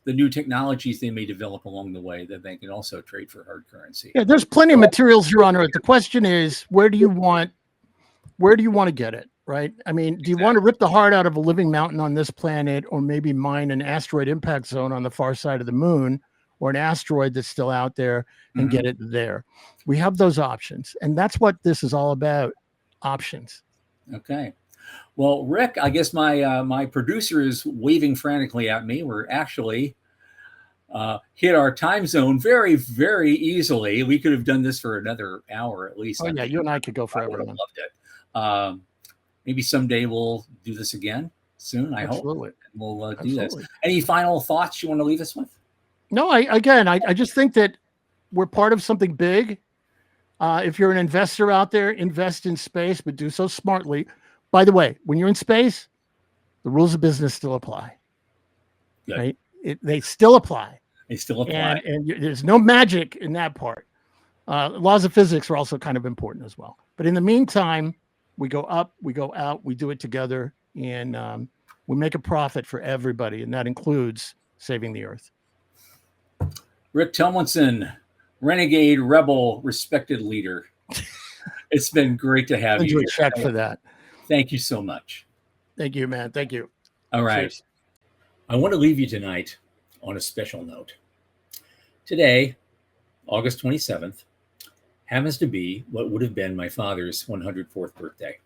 technologies they may develop along the way that they can also trade for hard currency. Yeah, there's plenty of materials here on Earth. The question is, where do you want to get it, right? I mean, do you want to rip the heart out of a living mountain on this planet, or maybe mine an asteroid impact zone on the far side of the moon, or an asteroid that's still out there and get it there? We have those options. And that's what this is all about, options. Okay. Well, Rick, I guess my producer is waving frantically at me. We're actually hit our time zone very, very easily. We could have done this for another hour at least. Oh, yeah, you and I could go forever. I would have loved it. Maybe someday we'll do this again soon, I hope. We'll do this. Any final thoughts you want to leave us with? No, I just think that we're part of something big. If you're an investor out there, invest in space, but do so smartly. By the way, when you're in space, the rules of business still apply. Good. Right? They still apply. They still apply. And there's no magic in that part. Laws of physics are also kind of important as well. But in the meantime, we go up, we go out, we do it together, and we make a profit for everybody, and that includes saving the Earth. Rick Tumlinson, renegade, rebel, respected leader. It's been great to have you. A check for that. Thank you so much. Thank you, man. Thank you. All right. Cheers. I want to leave you tonight on a special note. Today, August 27th, happens to be what would have been my father's 104th birthday.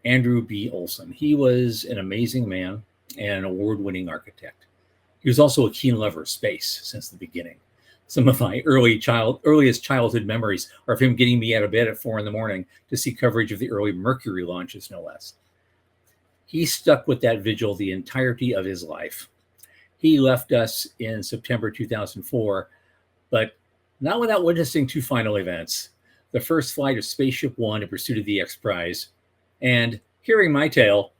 Andrew B. Olson. He was an amazing man and an award-winning architect. He was also a keen lover of space since the beginning. Some of my earliest childhood memories are of him getting me out of bed at 4 a.m. to see coverage of the early Mercury launches, no less. He stuck with that vigil the entirety of his life. He left us in September 2004, but not without witnessing two final events: the first flight of Spaceship One in pursuit of the X Prize, and hearing my tale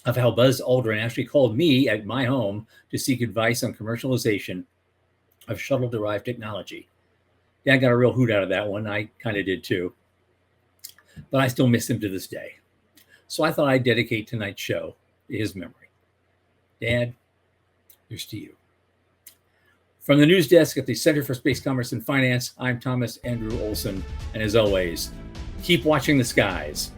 of how Buzz Aldrin actually called me at my home to seek advice on commercialization of shuttle-derived technology. Dad got a real hoot out of that one. I kind of did too. But I still miss him to this day. So I thought I'd dedicate tonight's show to his memory. Dad, here's to you. From the news desk at the Center for Space Commerce and Finance, I'm Thomas Andrew Olson. And as always, keep watching the skies.